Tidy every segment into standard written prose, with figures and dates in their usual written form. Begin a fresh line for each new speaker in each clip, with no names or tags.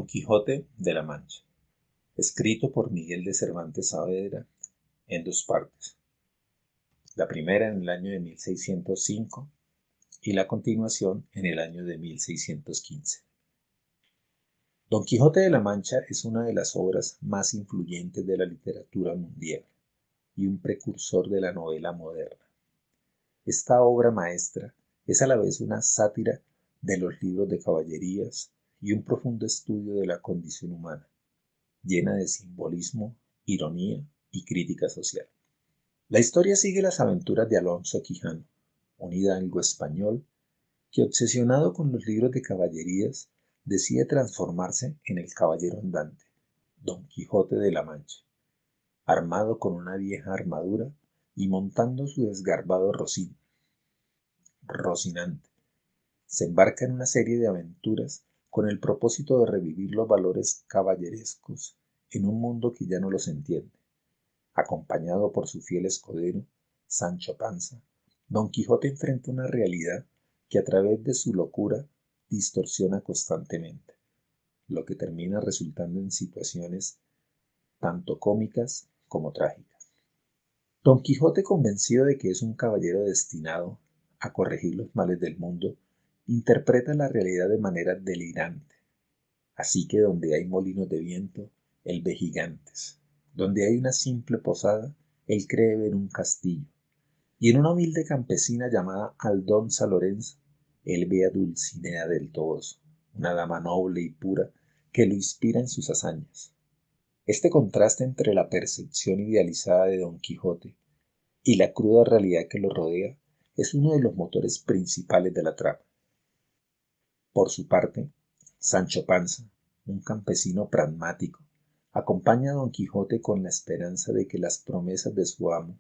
Don Quijote de la Mancha, escrito por Miguel de Cervantes Saavedra en dos partes, la primera en el año de 1605 y la continuación en el año de 1615. Don Quijote de la Mancha es una de las obras más influyentes de la literatura mundial y un precursor de la novela moderna. Esta obra maestra es a la vez una sátira de los libros de caballerías y un profundo estudio de la condición humana, llena de simbolismo, ironía y crítica social. La historia sigue las aventuras de Alonso Quijano, un hidalgo español que, obsesionado con los libros de caballerías, decide transformarse en el caballero andante, Don Quijote de la Mancha, armado con una vieja armadura y montando su desgarbado Rocinante. Se embarca en una serie de aventuras con el propósito de revivir los valores caballerescos en un mundo que ya no los entiende. Acompañado por su fiel escudero, Sancho Panza, Don Quijote enfrenta una realidad que a través de su locura distorsiona constantemente, lo que termina resultando en situaciones tanto cómicas como trágicas. Don Quijote, convencido de que es un caballero destinado a corregir los males del mundo, interpreta la realidad de manera delirante. Así que donde hay molinos de viento, él ve gigantes. Donde hay una simple posada, él cree ver un castillo. Y en una humilde campesina llamada Aldonza Lorenza, él ve a Dulcinea del Toboso, una dama noble y pura que lo inspira en sus hazañas. Este contraste entre la percepción idealizada de Don Quijote y la cruda realidad que lo rodea es uno de los motores principales de la trama. Por su parte, Sancho Panza, un campesino pragmático, acompaña a Don Quijote con la esperanza de que las promesas de su amo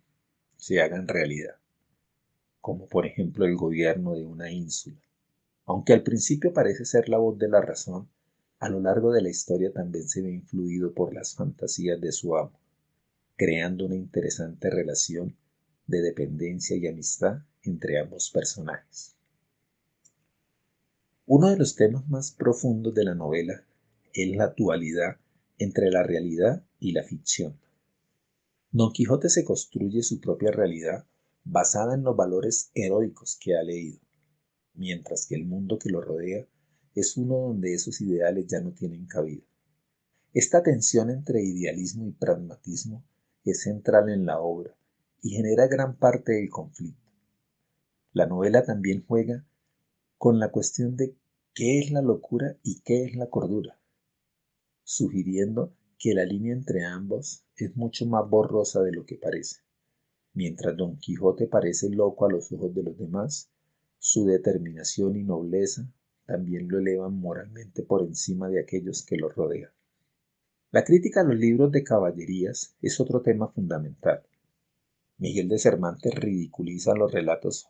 se hagan realidad, como por ejemplo el gobierno de una ínsula. Aunque al principio parece ser la voz de la razón, a lo largo de la historia también se ve influido por las fantasías de su amo, creando una interesante relación de dependencia y amistad entre ambos personajes. Uno de los temas más profundos de la novela es la dualidad entre la realidad y la ficción. Don Quijote se construye su propia realidad basada en los valores heroicos que ha leído, mientras que el mundo que lo rodea es uno donde esos ideales ya no tienen cabida. Esta tensión entre idealismo y pragmatismo es central en la obra y genera gran parte del conflicto. La novela también juega con la cuestión de qué es la locura y qué es la cordura, sugiriendo que la línea entre ambos es mucho más borrosa de lo que parece. Mientras Don Quijote parece loco a los ojos de los demás, su determinación y nobleza también lo elevan moralmente por encima de aquellos que lo rodean. La crítica a los libros de caballerías es otro tema fundamental. Miguel de Cervantes ridiculiza los relatos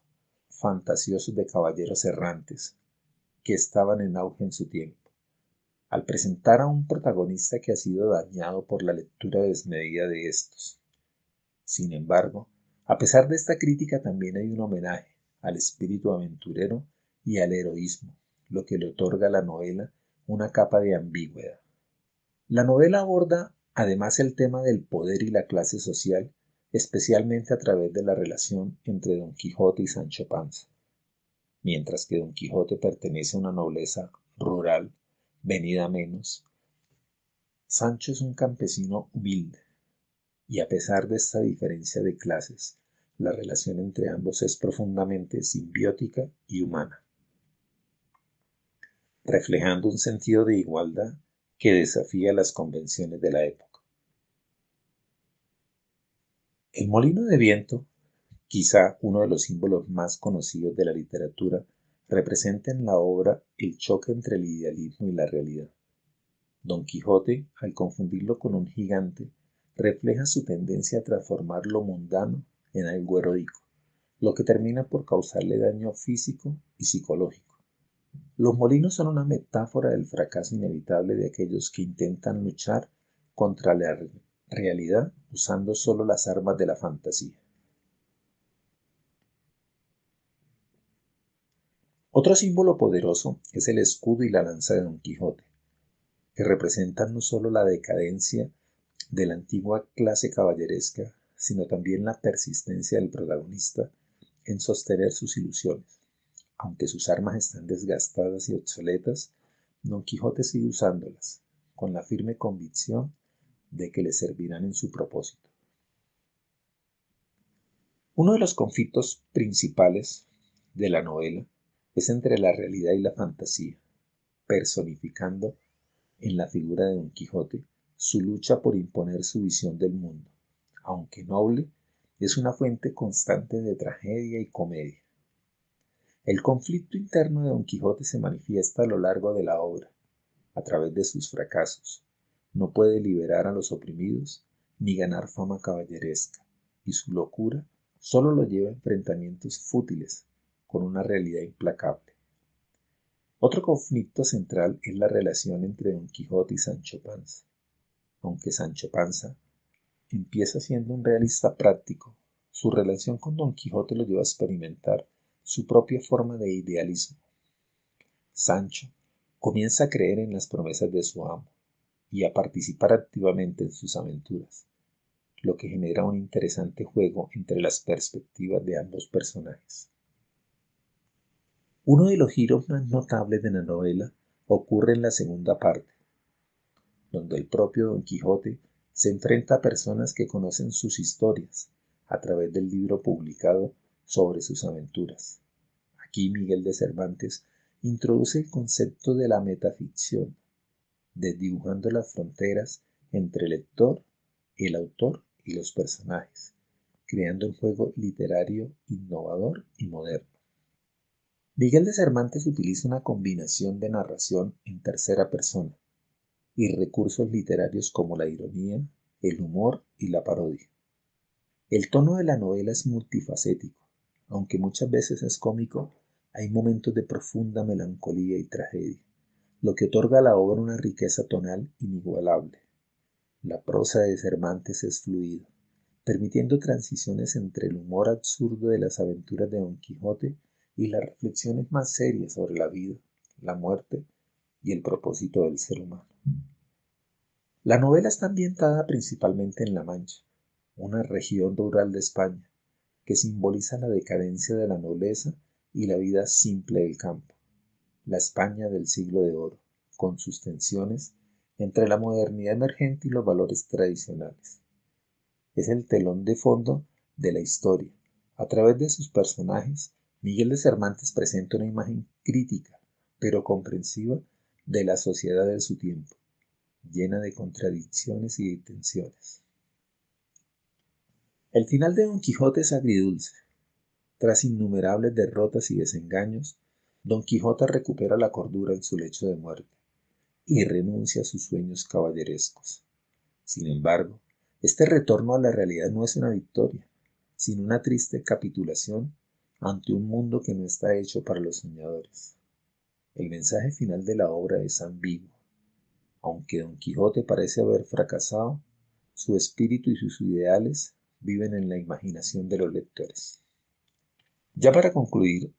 fantasiosos de caballeros errantes que estaban en auge en su tiempo, al presentar a un protagonista que ha sido dañado por la lectura desmedida de estos. Sin embargo, a pesar de esta crítica, también hay un homenaje al espíritu aventurero y al heroísmo, lo que le otorga a la novela una capa de ambigüedad. La novela aborda además el tema del poder y la clase social, especialmente a través de la relación entre Don Quijote y Sancho Panza. Mientras que Don Quijote pertenece a una nobleza rural venida a menos, Sancho es un campesino humilde, y a pesar de esta diferencia de clases, la relación entre ambos es profundamente simbiótica y humana, reflejando un sentido de igualdad que desafía las convenciones de la época. El molino de viento, quizá uno de los símbolos más conocidos de la literatura, representa en la obra el choque entre el idealismo y la realidad. Don Quijote, al confundirlo con un gigante, refleja su tendencia a transformar lo mundano en algo heroico, lo que termina por causarle daño físico y psicológico. Los molinos son una metáfora del fracaso inevitable de aquellos que intentan luchar contra la realidad usando solo las armas de la fantasía. Otro símbolo poderoso es el escudo y la lanza de Don Quijote. que representan no solo la decadencia de la antigua clase caballeresca, sino también la persistencia del protagonista en sostener sus ilusiones. Aunque sus armas están desgastadas y obsoletas, Don Quijote sigue usándolas, con la firme convicción de que le servirán en su propósito. Uno de los conflictos principales de la novela es entre la realidad y la fantasía, personificando en la figura de Don Quijote su lucha por imponer su visión del mundo. Aunque noble, es una fuente constante de tragedia y comedia. El conflicto interno de Don Quijote se manifiesta a lo largo de la obra, a través de sus fracasos. No puede liberar a los oprimidos ni ganar fama caballeresca, y su locura solo lo lleva a enfrentamientos fútiles con una realidad implacable. Otro conflicto central es la relación entre Don Quijote y Sancho Panza. Aunque Sancho Panza empieza siendo un realista práctico, su relación con Don Quijote lo lleva a experimentar su propia forma de idealismo. Sancho comienza a creer en las promesas de su amo y a participar activamente en sus aventuras, lo que genera un interesante juego entre las perspectivas de ambos personajes. Uno de los giros más notables de la novela ocurre en la segunda parte, donde el propio Don Quijote se enfrenta a personas que conocen sus historias a través del libro publicado sobre sus aventuras. Aquí Miguel de Cervantes introduce el concepto de la metaficción, desdibujando las fronteras entre el lector, el autor y los personajes, creando un juego literario innovador y moderno. Miguel de Cervantes utiliza una combinación de narración en tercera persona y recursos literarios como la ironía, el humor y la parodia. El tono de la novela es multifacético, aunque muchas veces es cómico, hay momentos de profunda melancolía y tragedia, lo que otorga a la obra una riqueza tonal inigualable. La prosa de Cervantes es fluida, permitiendo transiciones entre el humor absurdo de las aventuras de Don Quijote y las reflexiones más serias sobre la vida, la muerte y el propósito del ser humano. La novela está ambientada principalmente en La Mancha, una región rural de España, que simboliza la decadencia de la nobleza y la vida simple del campo, la España del siglo de oro, con sus tensiones entre la modernidad emergente y los valores tradicionales. Es el telón de fondo de la historia. A través de sus personajes, Miguel de Cervantes presenta una imagen crítica, pero comprensiva, de la sociedad de su tiempo, llena de contradicciones y de tensiones. El final de Don Quijote es agridulce. Tras innumerables derrotas y desengaños, Don Quijote recupera la cordura en su lecho de muerte y renuncia a sus sueños caballerescos. Sin embargo, este retorno a la realidad no es una victoria, sino una triste capitulación ante un mundo que no está hecho para los soñadores. El mensaje final de la obra es ambiguo. Aunque Don Quijote parece haber fracasado, su espíritu y sus ideales viven en la imaginación de los lectores. Ya para concluir,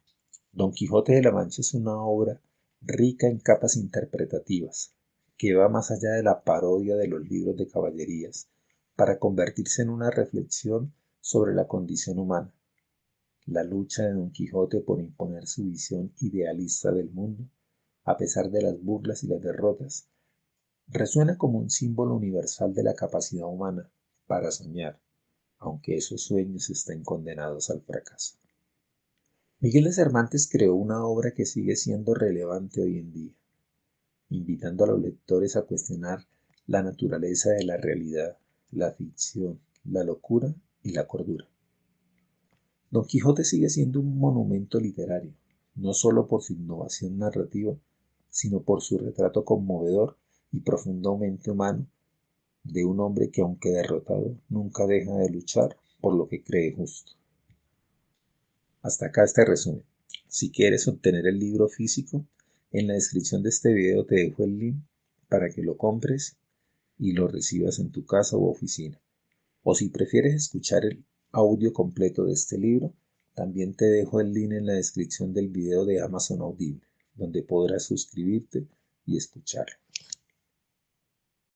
Don Quijote de la Mancha es una obra rica en capas interpretativas, que va más allá de la parodia de los libros de caballerías, para convertirse en una reflexión sobre la condición humana, la lucha de Don Quijote por imponer su visión idealista del mundo, a pesar de las burlas y las derrotas, resuena como un símbolo universal de la capacidad humana para soñar, aunque esos sueños estén condenados al fracaso. Miguel de Cervantes creó una obra que sigue siendo relevante hoy en día, invitando a los lectores a cuestionar la naturaleza de la realidad, la ficción, la locura y la cordura. Don Quijote sigue siendo un monumento literario, no solo por su innovación narrativa, sino por su retrato conmovedor y profundamente humano de un hombre que, aunque derrotado, nunca deja de luchar por lo que cree justo. Hasta acá este resumen. Si quieres obtener el libro físico, en la descripción de este video te dejo el link para que lo compres y lo recibas en tu casa u oficina. O si prefieres escuchar el audio completo de este libro, también te dejo el link en la descripción del video de Amazon Audible, donde podrás suscribirte y escucharlo.